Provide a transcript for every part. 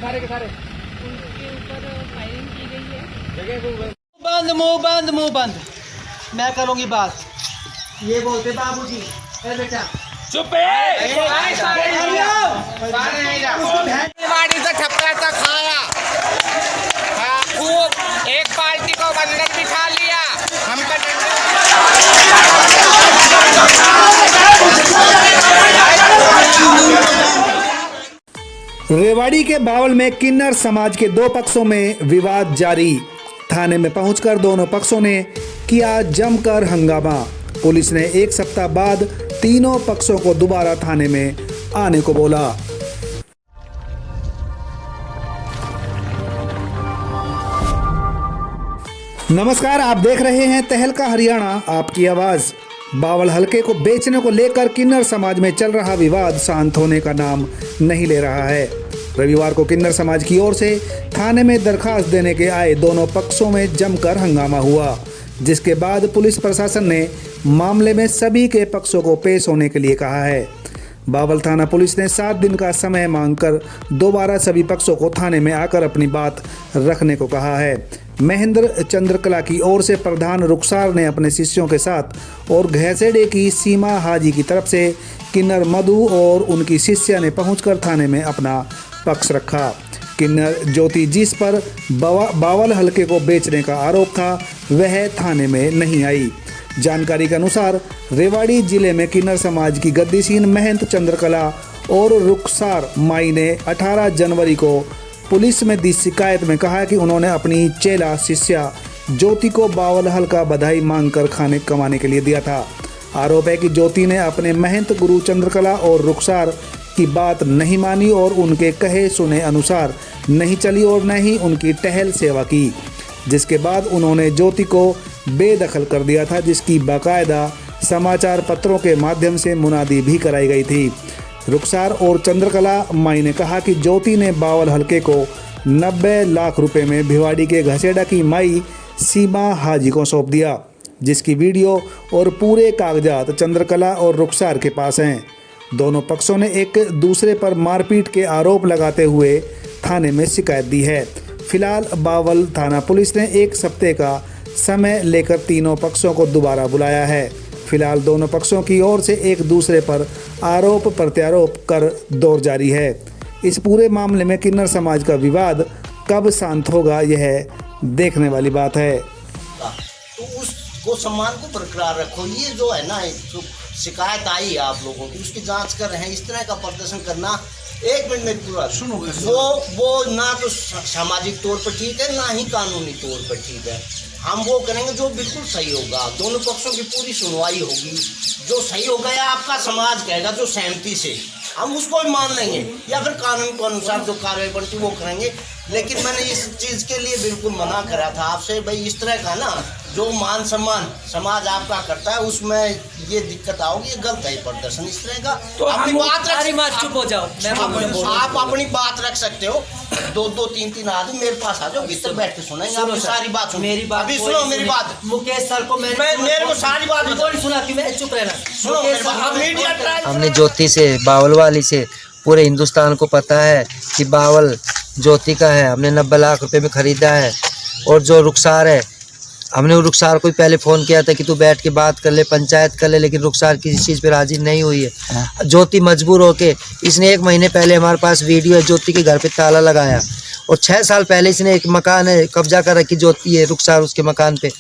सारे के सारे उनके ऊपर फायरिंग की गई है। बंद मुंह बंद। मैं करूंगी बात। ये बोलते बाबूजी बेटा चुप गाड़ी से ठप्पा तक खाया खूब एक पार्टी को बंधन बिठा लिया हम रेवाड़ी के बावल में किन्नर समाज के दो पक्षों में विवाद जारी। थाने में पहुंचकर दोनों पक्षों ने किया जमकर हंगामा। पुलिस ने एक सप्ताह बाद तीनों पक्षों को दोबारा थाने में आने को बोला। नमस्कार, आप देख रहे हैं तहलका हरियाणा, आपकी आवाज। बावल हलके को बेचने को लेकर किन्नर समाज में चल रहा विवाद शांत होने का नाम नहीं ले रहा है। रविवार को किन्नर समाज की ओर से थाने में दरखास्त देने के आए दोनों पक्षों में जमकर हंगामा हुआ, जिसके बाद पुलिस प्रशासन ने मामले में सभी के पक्षों को पेश होने के लिए कहा है। बावल थाना पुलिस ने 7 दिन का समय मांगकर दोबारा सभी पक्षों को थाने में आकर अपनी बात रखने को कहा है। महेंद्र चंद्रकला की ओर से प्रधान रुखसार ने अपने शिष्यों के साथ और घैसेड़े की सीमा हाजी की तरफ से किन्नर मधु और उनकी शिष्या ने पहुंचकर थाने में अपना पक्ष रखा। किन्नर ज्योति, जिस पर बावल हलके को बेचने का आरोप था, वह थाने में नहीं आई। जानकारी के अनुसार रेवाड़ी जिले में किन्नर समाज की गद्दीसीन महंत चंद्रकला और रुखसार माई ने 18 जनवरी को पुलिस में दी शिकायत में कहा कि उन्होंने अपनी चेला शिष्या ज्योति को बावल हलका बधाई मांगकर खाने कमाने के लिए दिया था। आरोप है कि ज्योति ने अपने महंत गुरु चंद्रकला और रुखसार की बात नहीं मानी और उनके कहे सुने अनुसार नहीं चली और न ही उनकी टहल सेवा की, जिसके बाद उन्होंने ज्योति को बेदखल कर दिया था, जिसकी बाकायदा समाचार पत्रों के माध्यम से मुनादी भी कराई गई थी। रुखसार और चंद्रकला माई ने कहा कि ज्योति ने बावल हलके को 90 लाख रुपए में भिवाड़ी के घसेड़ा की माई सीमा हाजी को सौंप दिया, जिसकी वीडियो और पूरे कागजात चंद्रकला और रुखसार के पास हैं। दोनों पक्षों ने एक दूसरे पर मारपीट के आरोप लगाते हुए थाने में शिकायत दी है। फिलहाल बावल थाना पुलिस ने एक सप्ताह का समय लेकर तीनों पक्षों को दोबारा बुलाया है। फिलहाल दोनों पक्षों की ओर से एक दूसरे पर आरोप प्रत्यारोप कर दौर जारी है। इस पूरे मामले में किन्नर समाज का विवाद कब शांत होगा, यह देखने वाली बात है। तो उसको सम्मान को बरकरार रखो। ये जो है ना, जो शिकायत आई है आप लोगों की, उसकी जांच कर रहे हैं। इस तरह का प्रदर्शन करना 1 मिनट में पूरा सुनो, वो ना तो सामाजिक तौर पर ठीक है, ना ही कानूनी तौर पर ठीक है। हम वो करेंगे जो बिल्कुल सही होगा। दोनों पक्षों की पूरी सुनवाई होगी। जो सही होगा या आपका समाज कहेगा जो सहमति से, हम उसको भी मान लेंगे, या फिर कानून के अनुसार जो कार्रवाई बनती वो करेंगे। लेकिन मैंने इस चीज़ के लिए बिल्कुल मना करा था आपसे, भाई इस तरह का ना जो मान सम्मान समाज आपका करता है, उसमें ये दिक्कत आओगी, ये गलत है प्रदर्शन इस तरह का। तो अपनी बात चुप हो जाओ। आप अपनी बात रख सकते हो। 2-2, 3-3 आदमी मेरे पास आ जाओ, भीतर बैठ के सुनेंगे आपकी सारी बात। सुनो मेरी बात, अभी सुनो मेरी बात। मुकेश सर को मेरे को सारी बात सुनाती, मैं चुप रहना। सुनो, हमने ज्योति से, बावल वाली से पूरे हिंदुस्तान को पता है कि बावल ज्योति का है। हमने 90 लाख रुपए में ख़रीदा है। और जो रुखसार है, हमने रुखसार को पहले फ़ोन किया था कि तू बैठ के बात कर ले, पंचायत कर ले, लेकिन रुखसार किसी चीज़ पे राजी नहीं हुई है। ज्योति मजबूर होके, इसने 1 महीने पहले हमारे पास वीडियो है, ज्योति के घर पे ताला लगाया। और 6 साल पहले इसने एक मकान है कब्जा कर रखी ज्योति है, रुखसार उसके मकान पे।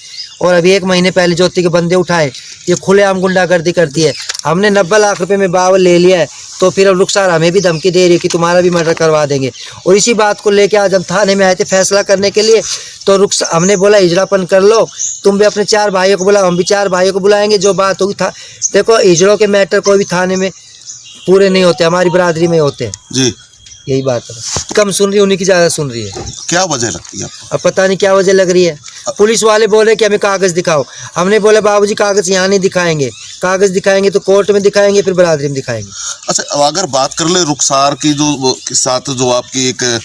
और अभी 1 महीने पहले ज्योति के बंदे उठाए। ये खुलेआम गुंडागर्दी करती है। हमने 90 लाख रुपए में बावल ले लिया है, तो फिर अब रुखसार हमें भी धमकी दे रही है कि तुम्हारा भी मर्डर करवा देंगे। और इसी बात को लेके आज हम थाने में आए थे फैसला करने के लिए। तो रुखसार, हमने बोला हिजड़ापन कर लो, तुम भी अपने 4 भाइयों को बुलाओ, हम भी 4 भाइयों को बुलाएंगे। जो बात होगी था, देखो हिजड़ों के मैटर कोई भी थाने में पूरे नहीं होते, हमारी बरादरी में होते हैं जी। यही बात है। कम सुन रही है, उन्हीं की ज़्यादा सुन रही है। क्या वजह लगती है आपको? अब पता नहीं क्या वजह लग रही है। पुलिस वाले बोल रहे कि हमें कागज़ दिखाओ। हमने बोला बाबूजी कागज़ यहाँ नहीं दिखाएंगे, कागज़ दिखाएंगे तो कोर्ट में दिखाएंगे, फिर बरादरी में दिखाएंगे। अच्छा, अगर बात कर ले रुखसार की, जो के साथ जो आपकी एक,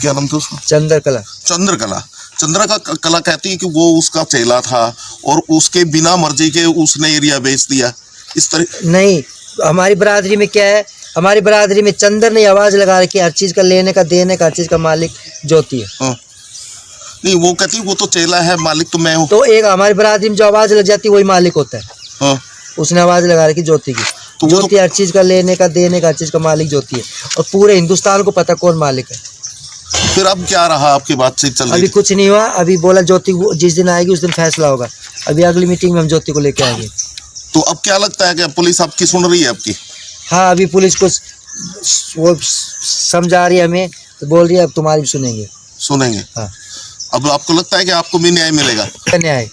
क्या नाम था उसका? चंद्रकला। चंद्रकला कहती है कि वो उसका चेला था और उसके बिना मर्जी के उसने एरिया बेच दिया, इस तरह। नहीं, हमारी बरादरी में क्या है, हमारी बरादरी में चंदर ने आवाज लगा रखी है, हर चीज का लेने का देने का, हर चीज का मालिक ज्योति है। हाँ। नहीं वो कहती वो तो चेला है, मालिक तो मैं हूँ। तो एक हमारी बरादरी में जो आवाज लग जाती है वही मालिक होता है। हाँ। उसने आवाज लगा रखी ज्योति की। तो ज्योति हर चीज का लेने का देने का, हर चीज का मालिक ज्योति है, और पूरे हिंदुस्तान को पता कौन मालिक है। फिर अब क्या रहा, आपकी बातचीत चल रही अभी थी? कुछ नहीं हुआ, अभी बोला ज्योति जिस दिन आएगी उस दिन फैसला होगा। अभी अगली मीटिंग में हम ज्योति को लेके आएंगे। तो अब क्या लगता है कि पुलिस आपकी सुन रही है आपकी? हाँ, अभी पुलिस को वो समझा रही है हमें, तो बोल रही है अब तुम्हारी भी सुनेंगे। सुनेंगे। हाँ। अब आपको लगता है कि आपको भी न्याय मिलेगा? न्याय